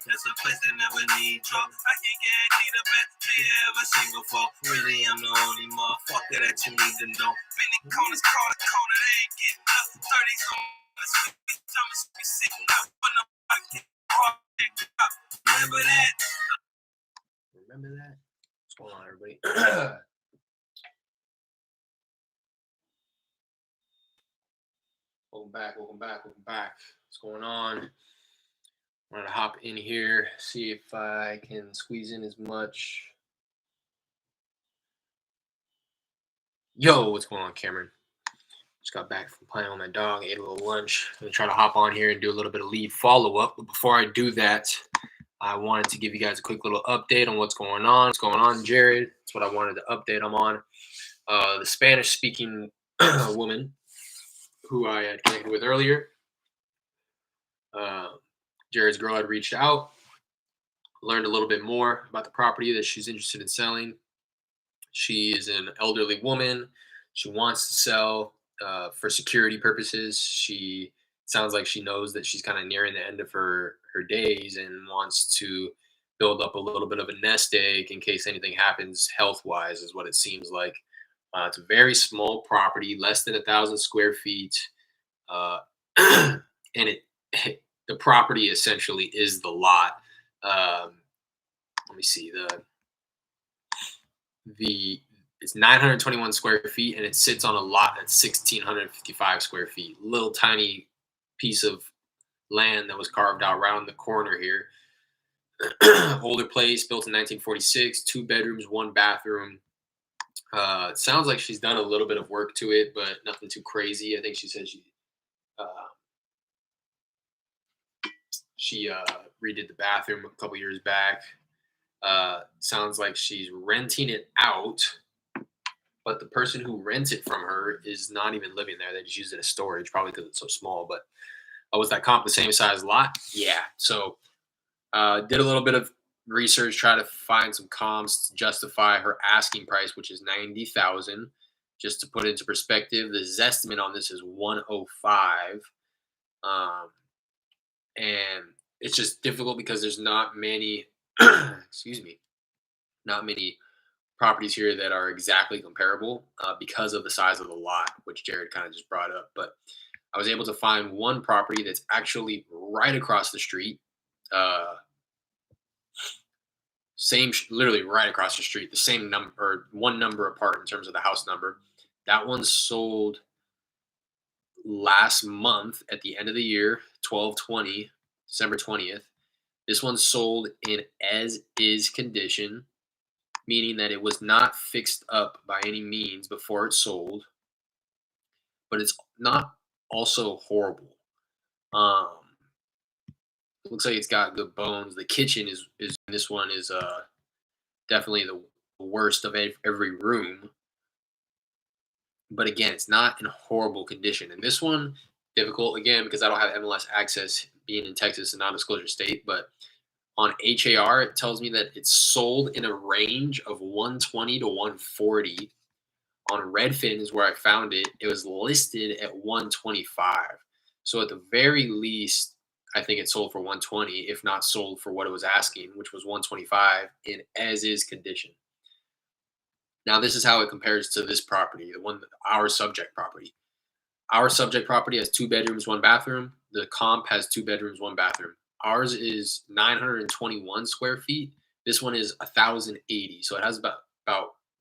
That's a place that never need drugs. I can guarantee the best they ever seen before. Really, I'm the only motherfucker that you need to know. Many corners, corner, they ain't getting up. 30s on the sweet summer, be sitting up when I'm fucking up. Remember that? Remember that? What's going on, everybody? Welcome back. What's going on? I'm gonna hop in here, see if I can squeeze in as much. Yo, what's going on, Cameron? Just got back from playing with my dog, ate a little lunch. I'm gonna try to hop on here and do a little bit of lead follow-up. But before I do that, I wanted to give you guys a quick little update on what's going on. What's going on, Jared? That's what I wanted to update them on. The Spanish-speaking woman who I had connected with earlier. Jared's girl had reached out, learned a little bit more about the property that she's interested in selling. She is an elderly woman. She wants to sell for security purposes. She sounds like she knows that she's kind of nearing the end of her days and wants to build up a little bit of a nest egg in case anything happens health-wise, is what it seems like. It's a very small property, less than 1,000 square feet. And the property essentially is the lot. Let me see, it's 921 square feet, and it sits on a lot that's 1,655 square feet. Little tiny piece of land that was carved out around the corner here. Older place, built in 1946, 2 bedrooms, 1 bathroom. It sounds like she's done a little bit of work to it, but nothing too crazy. I think she said she redid the bathroom a couple years back. Sounds like she's renting it out, but the person who rents it from her is not even living there. They just use it as storage, probably because it's so small. But was that comp the same size lot? Yeah. So did a little bit of research, try to find some comps to justify her asking price, which is $90,000. Just to put into perspective, the Zestimate on this is $105. And it's just difficult because there's not many, not many properties here that are exactly comparable because of the size of the lot, which Jared kind of just brought up. But I was able to find one property that's actually right across the street. Literally right across the street, the same number, or one number apart in terms of the house number. That one sold last month at the end of the year, 12/20, December 20th. This one sold in as-is condition, meaning that it was not fixed up by any means before it sold, but it's not also horrible. Looks like it's got good bones. The kitchen is this one is definitely the worst of every room. But again, it's not in horrible condition. And this one, difficult again because I don't have MLS access being in Texas, a non-disclosure state. But on HAR, it tells me that it's sold in a range of 120 to 140. On Redfin is where I found it. It was listed at 125. So at the very least, I think it sold for 120, if not sold for what it was asking, which was 125 in as-is condition. Now, this is how it compares to this property, our subject property. Our subject property has 2 bedrooms, 1 bathroom. The comp has 2 bedrooms, 1 bathroom. Ours is 921 square feet. This one is 1,080. So it has about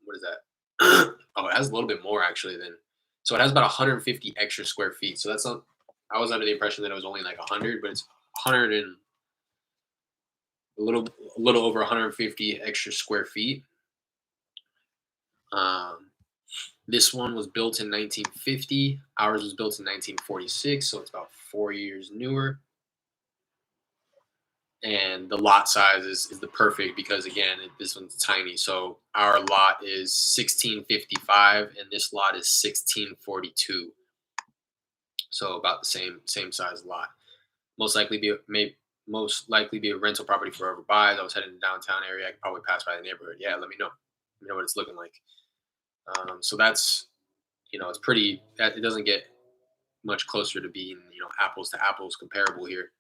what is that? Oh, it has a little bit more actually than. So it has about 150 extra square feet. So that's not. I was under the impression that it was only like 100, but it's 100 and a little over 150 extra square feet. This one was built in 1950. Ours was built in 1946, so it's about 4 years newer. And the lot size is the perfect because, again, this one's tiny. So our lot is 1655, and this lot is 1642. So about the same size lot. Most likely be a rental property for whoever buys. I was heading to the downtown area. I could probably pass by the neighborhood. Yeah, let me know. Let me know what it's looking like. So that's, it's pretty. It doesn't get much closer to being, apples to apples comparable here.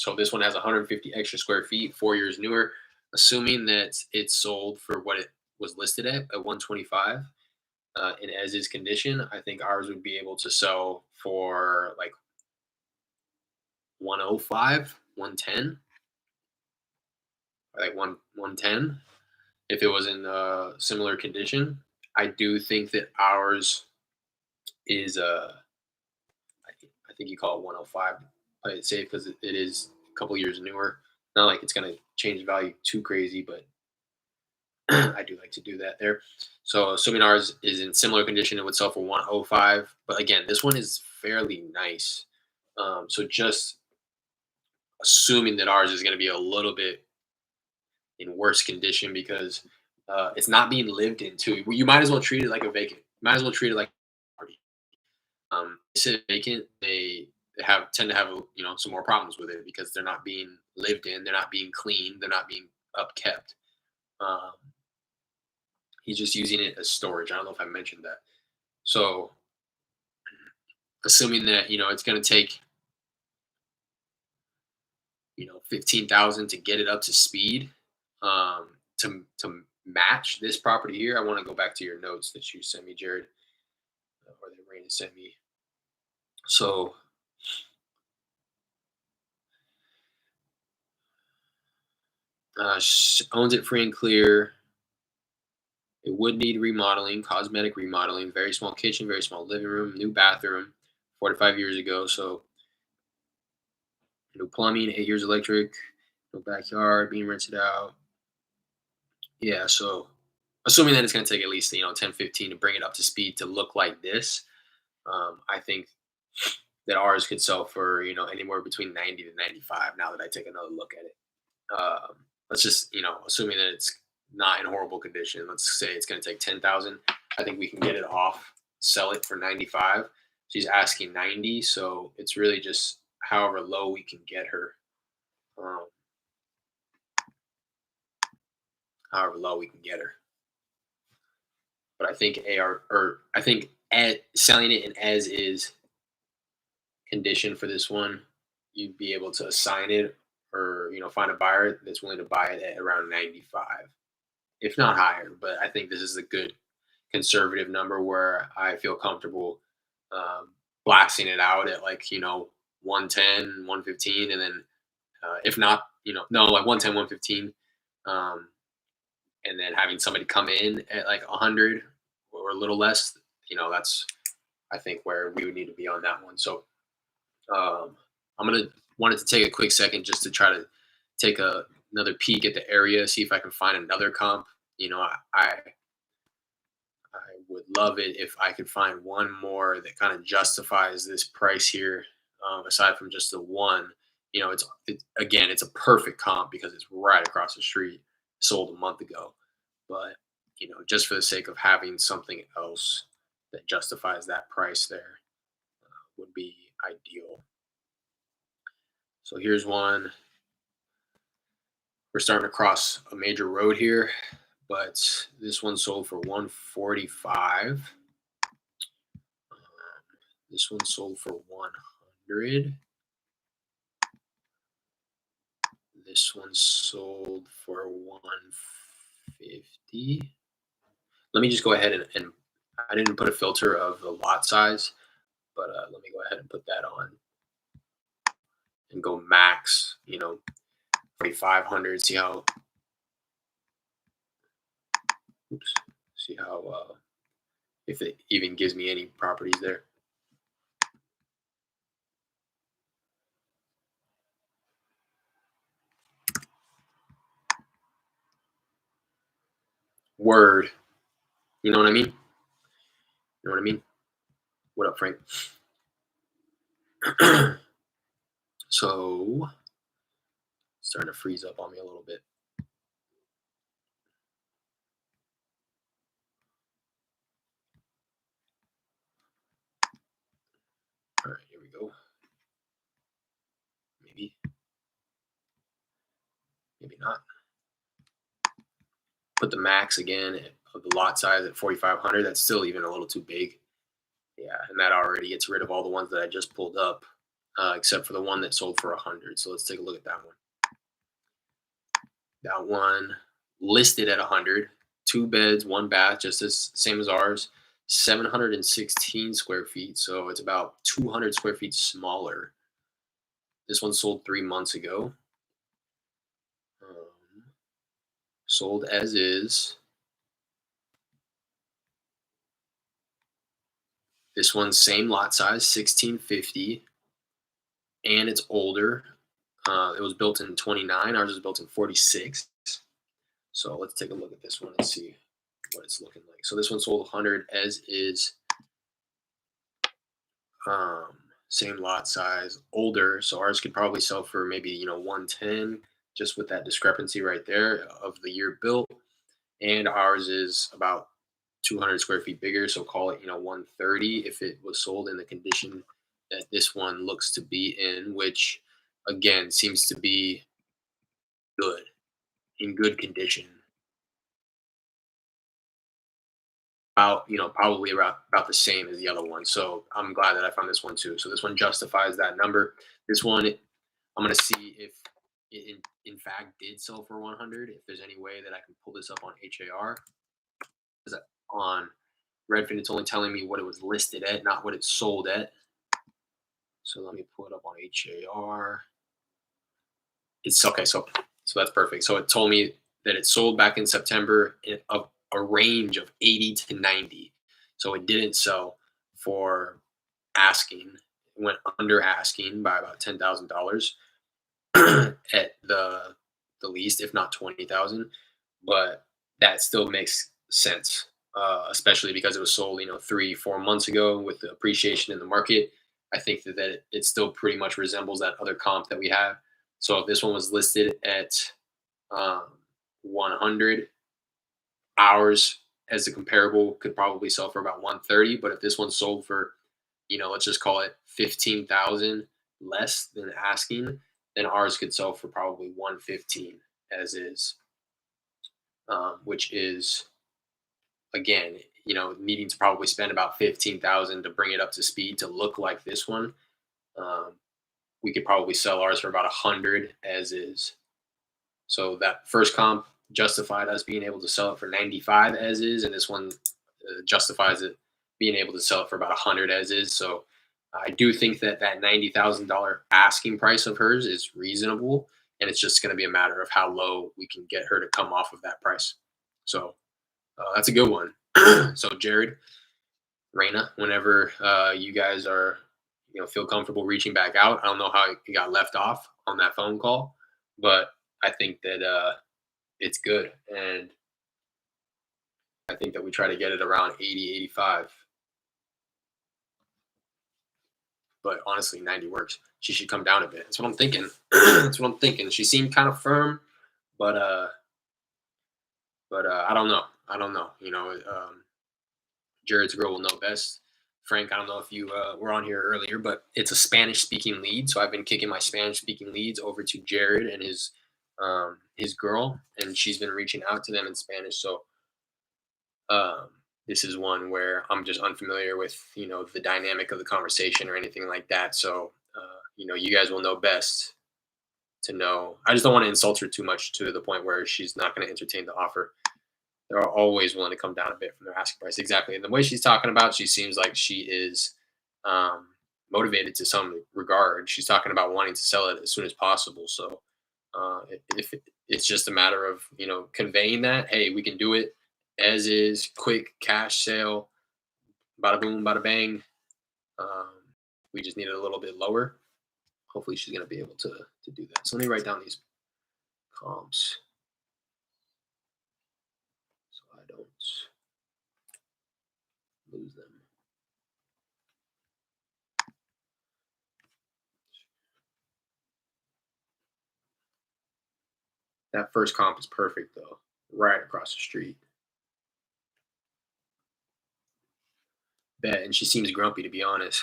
So this one has 150 extra square feet, 4 years newer. Assuming that it's sold for what it was listed at 125, in as is condition, I think ours would be able to sell for like 105, 110, like 110 if it was in similar condition. I do think that ours is I think you call it 105. Play it safe because it is a couple years newer. Not like it's gonna change value too crazy, but I do like to do that there. So assuming ours is in similar condition, it would sell for 105. But again, this one is fairly nice. So just assuming that ours is going to be a little bit in worse condition because it's not being lived into. You might as well treat it like a vacant. You might as well treat it like a property. It's a vacant. They have tend to have some more problems with it because they're not being lived in. They're not being cleaned. They're not being upkept. Um, he's just using it as storage. I don't know if I mentioned that. So assuming that it's going to take 15,000 to get it up to speed, um, to match this property here. I want to go back to your notes that you sent me, Jared, or that Raina sent me. So owns it free and clear. It would need remodeling, cosmetic remodeling. Very small kitchen, very small living room, new bathroom, 4 to 5 years ago. So no plumbing, 8 years electric, no backyard, being rented out. Yeah, so assuming that it's going to take at least 10, 15 to bring it up to speed to look like this, I think that ours could sell for anywhere between 90 to 95. Now that I take another look at it, um, let's just assuming that it's not in horrible condition. Let's say it's going to take 10,000. I think we can get it off, sell it for 95. She's asking 90, so it's really just however low we can get her. Um, however low we can get her. But I think AR or I think selling it in as is condition for this one, you'd be able to assign it or find a buyer that's willing to buy it at around 95, if not higher. But I think this is a good conservative number where I feel comfortable blasting it out at like 110, 115, and then if not no, like 110, 115, um, and then having somebody come in at like 100 or a little less. That's I think where we would need to be on that one. So I'm gonna wanted to take a quick second just to try to take another peek at the area, see if I can find another comp. I would love it if I could find one more that kind of justifies this price here, aside from just the one. Again, it's a perfect comp because it's right across the street, sold a month ago. But just for the sake of having something else that justifies that price there would be ideal. So here's one. We're starting to cross a major road here, but this one sold for 145. This one sold for 100. This one sold for 150. Let me just go ahead and I didn't put a filter of the lot size, but let me go ahead and put that on and go max, 4,500. Oops, see how, if it even gives me any properties there. Word. You know what I mean? You know what I mean? What up, Frank? So, starting to freeze up on me a little bit. All right, here we go. Maybe not. Put the max again of the lot size at 4,500. That's still even a little too big. Yeah, and that already gets rid of all the ones that I just pulled up. except for the one that sold for 100. So let's take a look at that one. That one listed at 100, 2 beds, 1 bath, just as same as ours, 716 square feet. So it's about 200 square feet smaller. This one sold 3 months ago. Um, Sold as is. This one's same lot size, 1650, and it's older. It was built in 29. Ours was built in 46. So let's take a look at this one and see what it's looking like. So this one sold 100 as is. Um, Same lot size, older. So ours could probably sell for maybe 110, just with that discrepancy right there of the year built. And ours is about 200 square feet bigger. So call it 130 if it was sold in the condition that this one looks to be in, which again seems to be good, in good condition. About probably about the same as the other one. So I'm glad that I found this one too. So this one justifies that number. This one, I'm gonna see if it in fact did sell for 100. If there's any way that I can pull this up on HAR, because on Redfin it's only telling me what it was listed at, not what it sold at. So let me pull it up on HAR. It's okay. So that's perfect. So it told me that it sold back in September of a range of 80 to 90. So it didn't sell for asking. It went under asking by about $10,000 at the least, if not 20,000. But that still makes sense, especially because it was sold 3 4 months ago with the appreciation in the market. I think that it still pretty much resembles that other comp that we have. So if this one was listed at um, 100, ours as a comparable could probably sell for about 130. But if this one sold for, let's just call it 15,000 less than asking, then ours could sell for probably 115 as is, which is again, needing to probably spend about 15,000 to bring it up to speed to look like this one. Um, we could probably sell ours for about 100 as is. So that first comp justified us being able to sell it for 95 as is, and this one justifies it being able to sell it for about 100 as is. So I do think that that $90,000 asking price of hers is reasonable, and it's just going to be a matter of how low we can get her to come off of that price. So that's a good one. So Jared, Raina, whenever you guys are, feel comfortable reaching back out. I don't know how it got left off on that phone call, but I think that it's good, and I think that we try to get it around 80, 85. But honestly, 90 works. She should come down a bit. That's what I'm thinking. That's what I'm thinking. She seemed kind of firm, but I don't know. I don't know. Jared's girl will know best. Frank, I don't know if you were on here earlier, but it's a Spanish speaking lead. So I've been kicking my Spanish speaking leads over to Jared and his girl, and she's been reaching out to them in Spanish. So um, this is one where I'm just unfamiliar with the dynamic of the conversation or anything like that. So you guys will know best to know. I just don't want to insult her too much to the point where she's not going to entertain the offer. They're always willing to come down a bit from their asking price. Exactly. And the way she's talking about, she seems like she is um, motivated to some regard. She's talking about wanting to sell it as soon as possible. So if it's just a matter of, conveying that, hey, we can do it as is, quick cash sale, bada boom, bada bang. Um, we just need it a little bit lower. Hopefully she's going to be able to do that. So let me write down these comps so I don't lose them. That first comp is perfect though, right across the street. Bet, and she seems grumpy to be honest.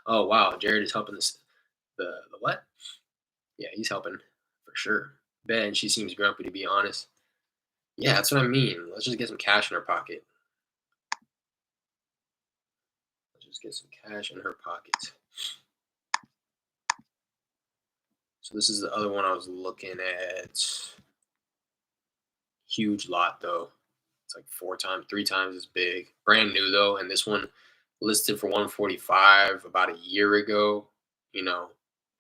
Oh wow, Jared is helping this. The what? Yeah, he's helping for sure. Bet, and she seems grumpy to be honest. Yeah, that's what I mean. Let's just get some cash in her pocket. Let's just get some cash in her pocket. So this is the other one I was looking at. Huge lot though. It's like 4 times, 3 times as big. Brand new though, and this one listed for 145 about a year ago. You know,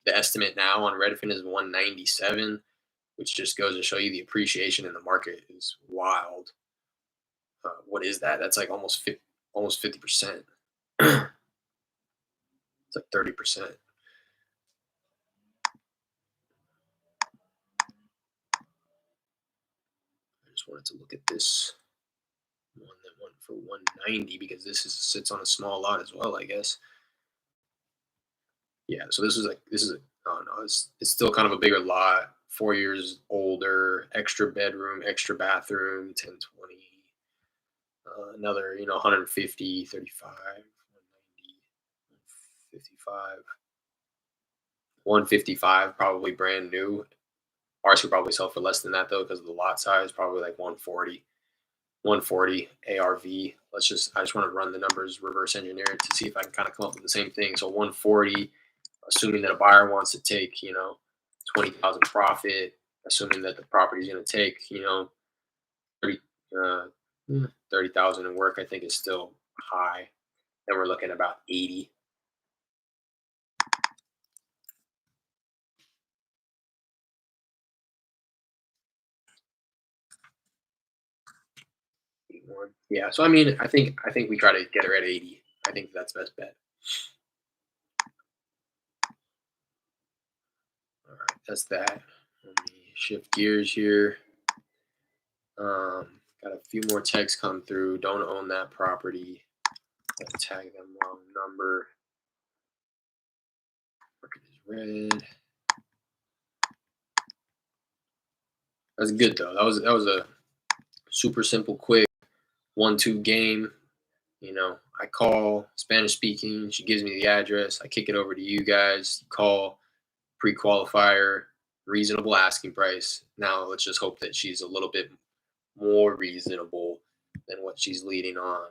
the estimate now on Redfin is 197, which just goes to show you the appreciation in the market is wild. What is that? That's like almost 50%. It's like 30%. I just wanted to look at this one that went for 190 because sits on a small lot as well, I guess. Yeah, so this is a oh no, it's still kind of a bigger lot, 4 years older, extra bedroom, extra bathroom, 10, 20, another, 150, 35, 190, 55, 155, probably brand new. Ours could probably sell for less than that though, because of the lot size, probably like 140, 140 ARV. I just want to run the numbers, reverse engineer it to see if I can kind of come up with the same thing. So 140, assuming that a buyer wants to take, 20,000 profit, assuming that the property is going to take, 30, uh, 30,000 in work, I think is still high. Then we're looking at about 80. Yeah. So I mean, I think we try to get her at 80. I think that's best bet. All right, that's that. Let me shift gears here. Got a few more texts come through. Don't own that property. Gotta tag them wrong number. Market is red. That's good though. That was a super simple, quick 1-2 game. I call Spanish speaking. She gives me the address. I kick it over to you guys. Call pre-qualifier, reasonable asking price. Now let's just hope that she's a little bit more reasonable than what she's leading on.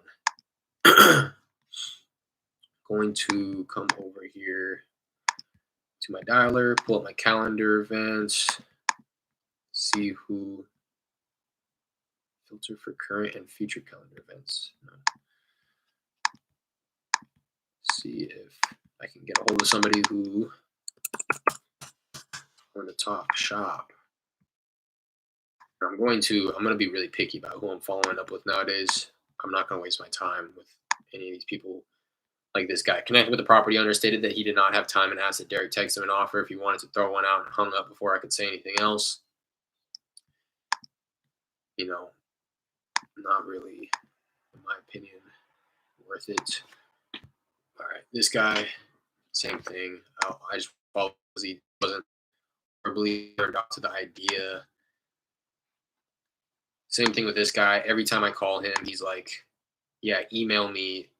Going to come over here to my dialer, pull up my calendar events, see who filter for current and future calendar events. No. See if I can get a hold of somebody who want to talk shop. I'm going to be really picky about who I'm following up with nowadays. I'm not going to waste my time with any of these people. Like this guy connected with the property owner, stated that he did not have time, and asked that Derek text him an offer if he wanted to throw one out, and hung up before I could say anything else. Not really, in my opinion, worth it. All right, this guy, same thing. I just followed because he wasn't verbally turned off to the idea. Same thing with this guy. Every time I call him, he's like, "Yeah, email me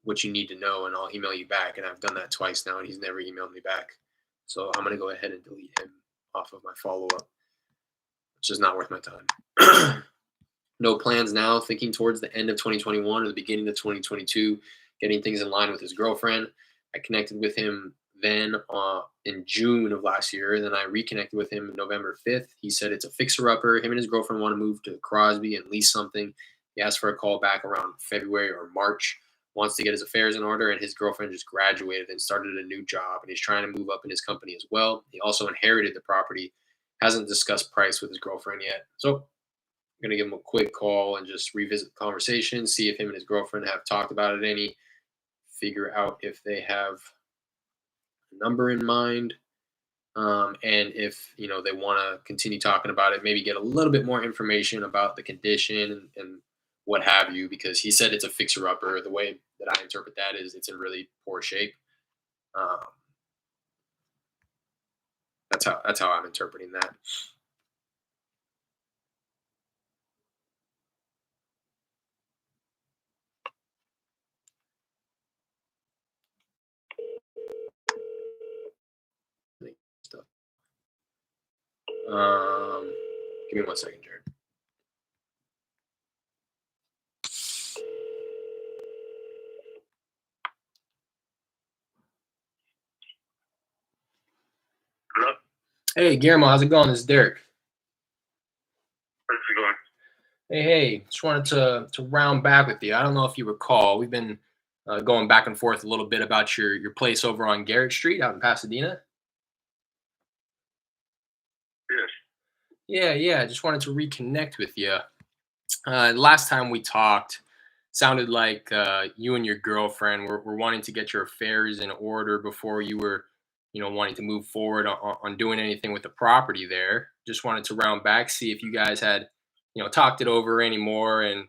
what you need to know, and I'll email you back." And I've done that twice now, and he's never emailed me back. So I'm gonna go ahead and delete him off of my follow up. It's just not worth my time. No plans now. Thinking towards the end of 2021 or the beginning of 2022, getting things in line with his girlfriend. I connected with him then in June of last year. And then I reconnected with him November 5th. He said it's a fixer-upper. Him and his girlfriend want to move to Crosby and lease something. He asked for a call back around February or March. Wants to get his affairs in order, and his girlfriend just graduated and started a new job, and he's trying to move up in his company as well. He also inherited the property. Hasn't discussed price with his girlfriend yet. So I'm going to give him a quick call and just revisit the conversation, see if him and his girlfriend have talked about it any, figure out if they have a number in mind, and if they want to continue talking about it, maybe get a little bit more information about the condition and what have you, because he said it's a fixer upper. The way that I interpret that is it's in really poor shape. Um, that's how I'm interpreting that. Stuff. Um, Give me 1 second, Jared. Hello? Hey, Guillermo, how's it going? This is Derek. How's it going? Hey, just wanted to round back with you. I don't know if you recall, we've been going back and forth a little bit about your place over on Garrett Street out in Pasadena. Yes. Yeah. Just wanted to reconnect with you. Last time we talked, sounded like you and your girlfriend were wanting to get your affairs in order before you were, wanting to move forward on doing anything with the property there. Just wanted to round back, see if you guys had, talked it over anymore and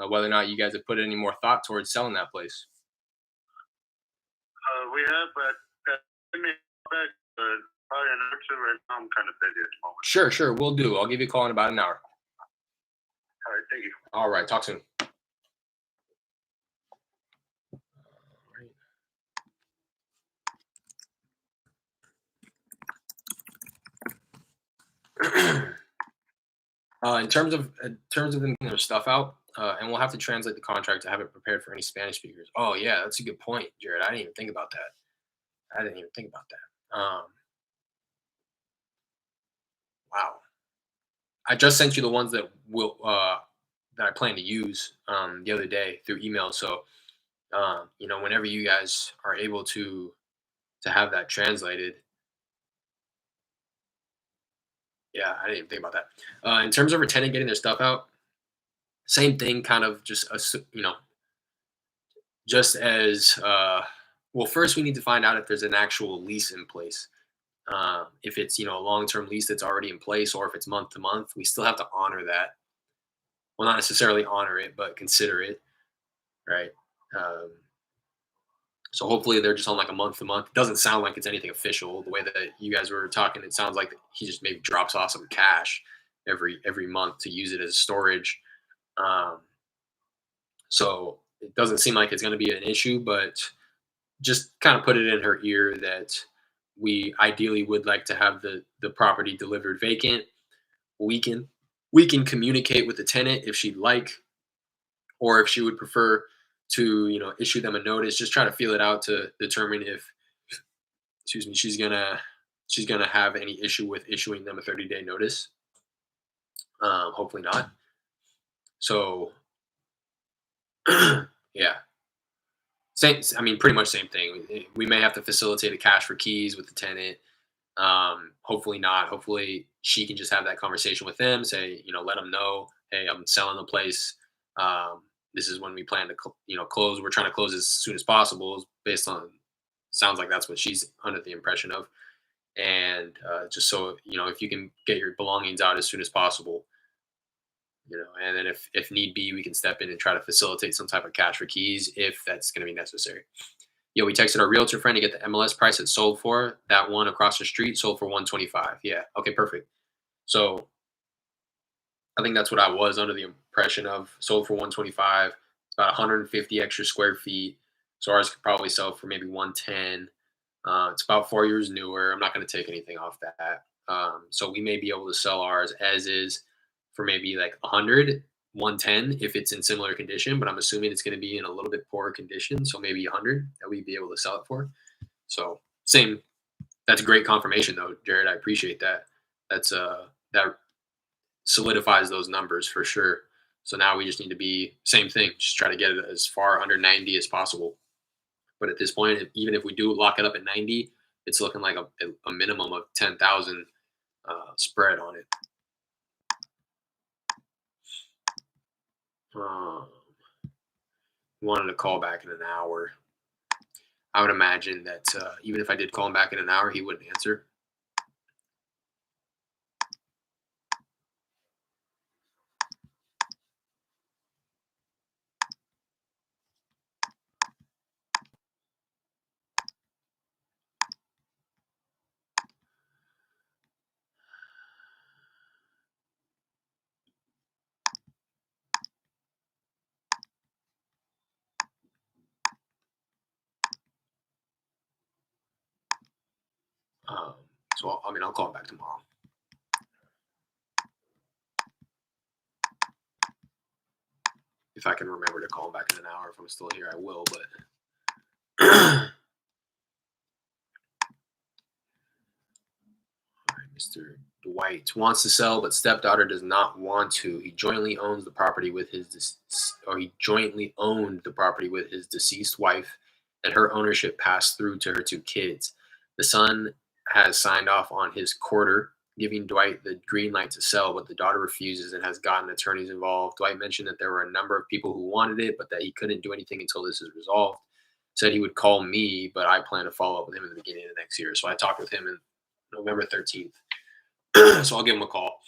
whether or not you guys have put any more thought towards selling that place. We have, but give me back. Probably an hour or two right now. I'm kind of busy at the moment. Sure, we'll do. I'll give you a call in about an hour. All right. Thank you. All right, talk soon. In terms of them getting their stuff out, and we'll have to translate the contract to have it prepared for any Spanish speakers. Oh yeah, that's a good point, Jared. I didn't even think about that. I didn't even think about that. Wow. I just sent you the ones that I plan to use the other day through email. So whenever you guys are able to have that translated, yeah, I didn't even think about that. In terms of a tenant getting their stuff out, same thing, kind of just just as well. First, we need to find out if there's an actual lease in place. If it's a long-term lease that's already in place, or if it's month to month, we still have to honor that. Well, not necessarily honor it, but consider it, right? Um, so hopefully they're just on like a month to month. It doesn't sound like it's anything official. The way that you guys were talking, it sounds like he just maybe drops off some cash every month to use it as storage. Um, so it doesn't seem like it's going to be an issue, but just kind of put it in her ear that we ideally would like to have the property delivered vacant. We can we can communicate with the tenant if she'd like, or if she would prefer to issue them a notice. Just try to feel it out to determine if, excuse me, she's gonna have any issue with issuing them a 30-day notice. Hopefully not. So yeah, same. I mean, pretty much same thing. We may have to facilitate a cash for keys with the tenant. Hopefully not. Hopefully she can just have that conversation with them. Say, let them know, hey, I'm selling the place. Um, this is when we plan to, close. We're trying to close as soon as possible, based on, sounds like that's what she's under the impression of. And just so if you can get your belongings out as soon as possible, and then if need be, we can step in and try to facilitate some type of cash for keys if that's going to be necessary. Yo, we texted our realtor friend to get the MLS price it sold for. That one across the street sold for 125. Yeah. Okay, perfect. So I think that's what I was under the impression of. Sold for 125. It's about 150 extra square feet. So ours could probably sell for maybe 110. It's about 4 years newer. I'm not going to take anything off that. So we may be able to sell ours as is for maybe like 100, 110 if it's in similar condition, but I'm assuming it's going to be in a little bit poorer condition. So maybe 100 that we'd be able to sell it for. So same. That's great confirmation though, Jared. I appreciate that. That solidifies those numbers for sure. So now we just need to be same thing, just try to get it as far under 90 as possible. But at this point, even if we do lock it up at 90, it's looking like a minimum of 10,000 spread on it. Um, Wanted to call back in an hour. I would imagine that even if I did call him back in an hour, he wouldn't answer. Um, so I mean, I'll call him back tomorrow. If I can remember to call him back in an hour, if I'm still here, I will. But Mr. Dwight wants to sell, but stepdaughter does not want to. He jointly owns the property with his or he jointly owned the property with his deceased wife, and her ownership passed through to her two kids. The son has signed off on his quarter, giving Dwight the green light to sell, but the daughter refuses and has gotten attorneys involved. Dwight mentioned that there were a number of people who wanted it, but that he couldn't do anything until this is resolved. Said he would call me, but I plan to follow up with him in the beginning of next year. So I talked with him in November 13th. So I'll give him a call.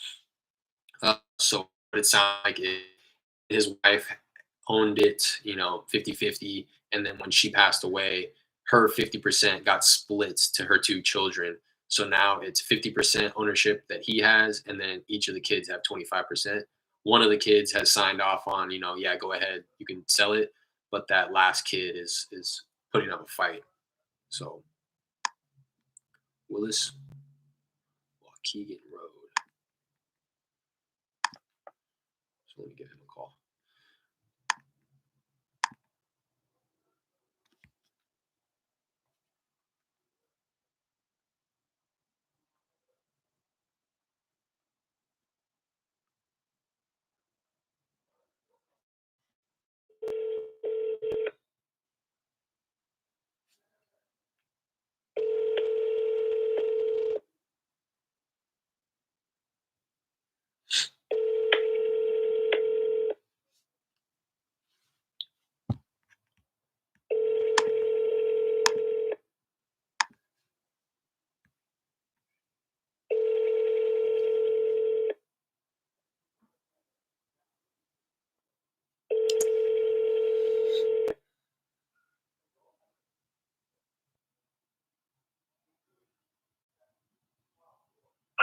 So what it sounds like his wife owned it, 50-50. And then when she passed away, her 50% got split to her two children. So now it's 50% ownership that he has, and then each of the kids have 25%. One of the kids has signed off on, yeah, go ahead, you can sell it. But that last kid is putting up a fight. So Willis Waukegan Road. So let me give him a call.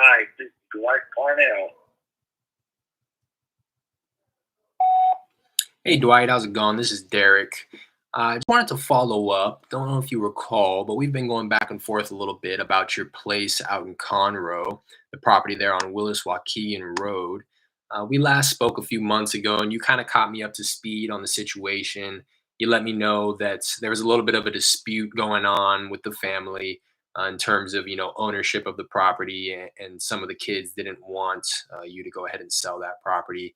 Hi, this is Dwight Parnell. Hey Dwight, how's it going? This is Derek. I just wanted to follow up. Don't know if you recall, but we've been going back and forth a little bit about your place out in Conroe, the property there on Willis Waukegan Road. We last spoke a few months ago, and you kind of caught me up to speed on the situation. You let me know that there was a little bit of a dispute going on with the family in terms of ownership of the property, and some of the kids didn't want you to go ahead and sell that property.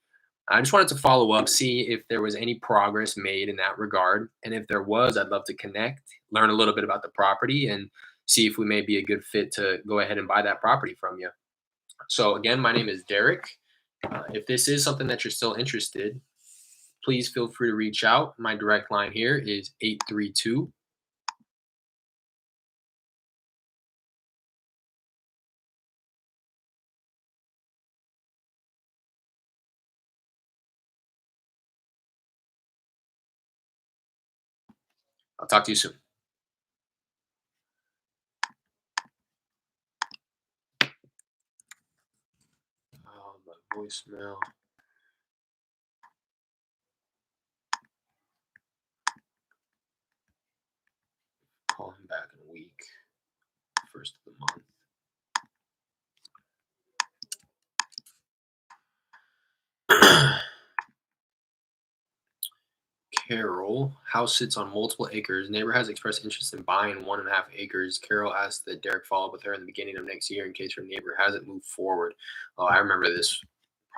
I just wanted to follow up, see if there was any progress made in that regard. And if there was, I'd love to connect, learn a little bit about the property, and see if we may be a good fit to go ahead and buy that property from you. So, again, my name is Derek. If this is something that you're still interested, please feel free to reach out. My direct line here is 832. I'll talk to you soon. Oh, my voicemail. Call him back in a week, first of the month. Carol, house sits on multiple acres. Neighbor has expressed interest in buying 1.5 acres. Carol asked that Derek follow up with her in the beginning of next year in case her neighbor hasn't moved forward. Oh, I remember this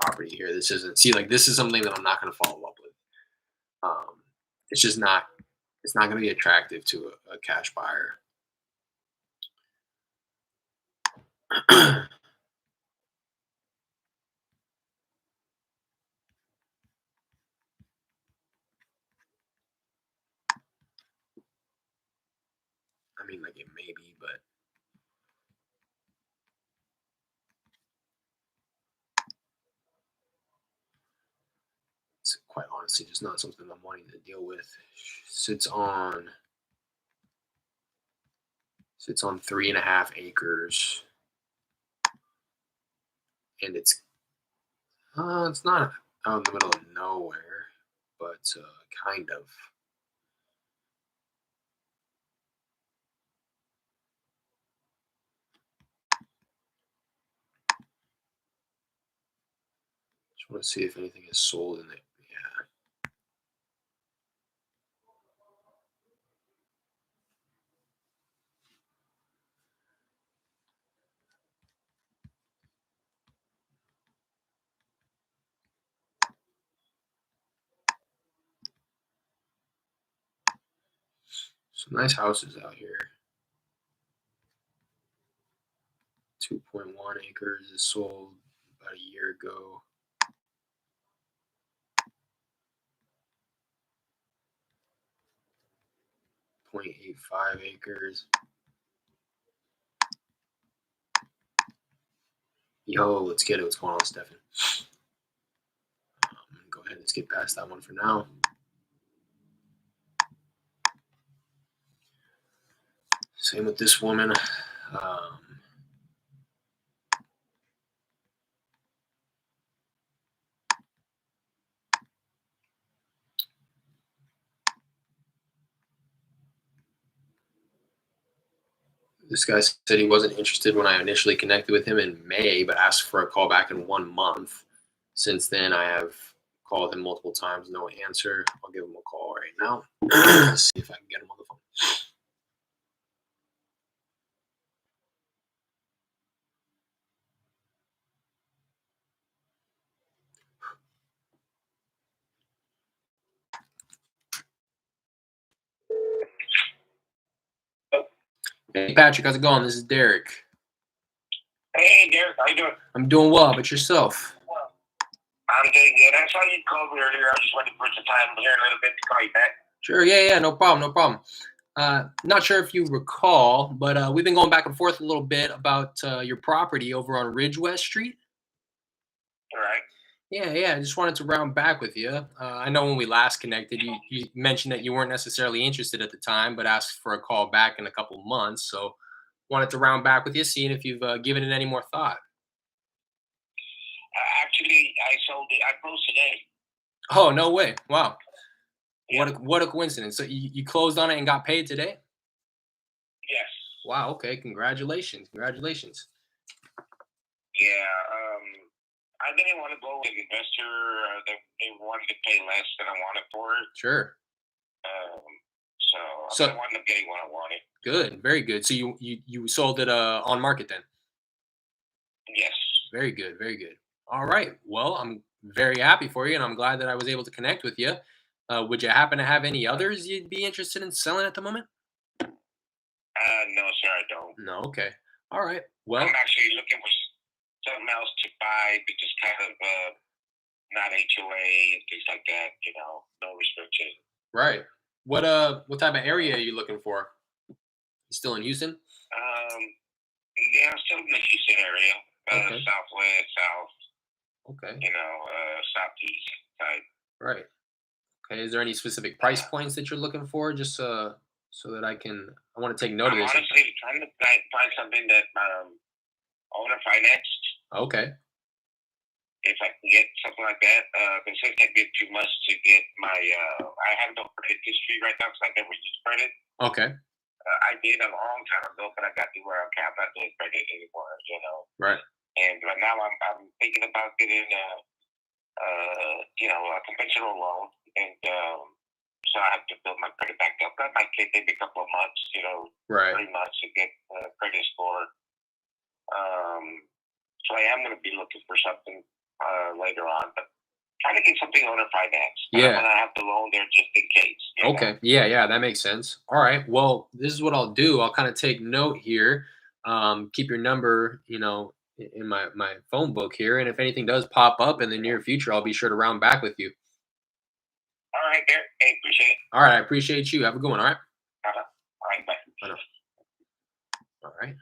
property here. This isn't, see, like, this is something that I'm not going to follow up with. It's just not, it's not going to be attractive to a cash buyer. I mean, like, it may be, but it's quite honestly just not something I'm wanting to deal with. Sits on sits on 3.5 acres, and it's not out in the middle of nowhere, but kind of. Just want to see if anything is sold in it. Yeah. Some nice houses out here. 2.1 acres is sold about a year ago. .85 acres. Yo, let's get it. What's going on, Stefan? Go ahead. Let's get past that one for now. Same with this woman. This guy said he wasn't interested when I initially connected with him in May, but asked for a call back in 1 month. Since then, I have called him multiple times, no answer. I'll give him a call right now. See if I can get him on the phone. Hey, Patrick, how's it going? This is Derek. Hey, Derek, how you doing? I'm doing well, but yourself? I'm doing good. I saw you called me earlier. I just wanted to put some time here a little bit to call you back. Sure, yeah, no problem. Not sure if you recall, but we've been going back and forth a little bit about your property over on Ridge West Street. All right. Yeah. I just wanted to round back with you. I know when we last connected, you mentioned that you weren't necessarily interested at the time, but asked for a call back in a couple months. So wanted to round back with you, seeing if you've given it any more thought. Actually, I sold it. I closed today. Oh, no way. Wow. Yeah. What a coincidence. So you closed on it and got paid today? Yes. Wow. Okay. Congratulations. Yeah. I didn't want to go with an investor. They wanted to pay less than I wanted for it. Sure. So I wound up getting what I wanted. Good. Very good. So you sold it on market then? Yes. Very good. All right. Well, I'm very happy for you, and I'm glad that I was able to connect with you. Would you happen to have any others you'd be interested in selling at the moment? No, sir, I don't. No. Okay. All right. Well, I'm actually looking for something else to buy, but just kind of not HOA and things like that. No restriction. right. What type of area are you looking for? You still in Houston? Yeah, I'm still in the Houston area. Okay. Southwest, south. Okay. Southeast side. Right. Okay. Is there any specific price points that you're looking for? Just so that I want to take note of I'm this. honestly trying to find something that owner financed. Okay. If I can get something like that, because it can be too much to get my. I have no credit history right now because I never used credit. Okay. I did a long time ago, but I got to where I'm not doing credit anymore. Right. And right now I'm thinking about getting a conventional loan, and so I have to build my credit back up. That might take maybe a couple of months, Right. 3 months to get credit score. So I am going to be looking for something later on, but trying to get something owner finance. Yeah. I'm going to have the loan there just in case. Okay. Yeah, that makes sense. All right. Well, this is what I'll do. I'll kind of take note here. Keep your number, in my phone book here, and if anything does pop up in the near future, I'll be sure to round back with you. All right, Derek. Hey, appreciate it. All right. I appreciate you. Have a good one. All right. All right, bye. I know. All right.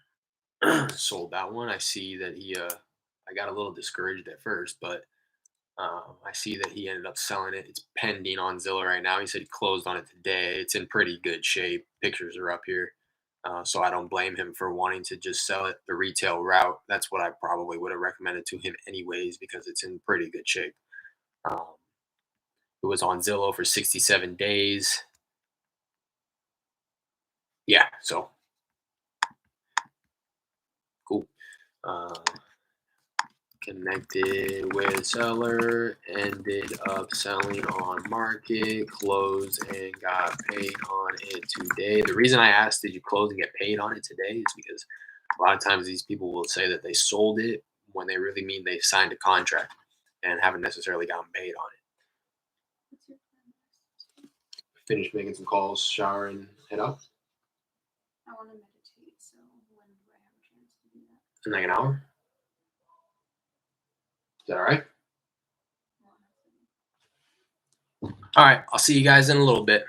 Sold that one. I see that he. I got a little discouraged at first, but I see that he ended up selling it. It's pending on Zillow right now. He said he closed on it today. It's in pretty good shape. Pictures are up here. So I don't blame him for wanting to just sell it the retail route. That's what I probably would have recommended to him anyways, because it's in pretty good shape. It was on Zillow for 67 days. Yeah, so cool. Connected with seller, ended up selling on market, closed and got paid on it today. The reason I asked, did you close and get paid on it today, is because a lot of times these people will say that they sold it when they really mean they signed a contract and haven't necessarily gotten paid on it. Finish making some calls, shower, and head out. In like an hour? Is that all right? All right. I'll see you guys in a little bit.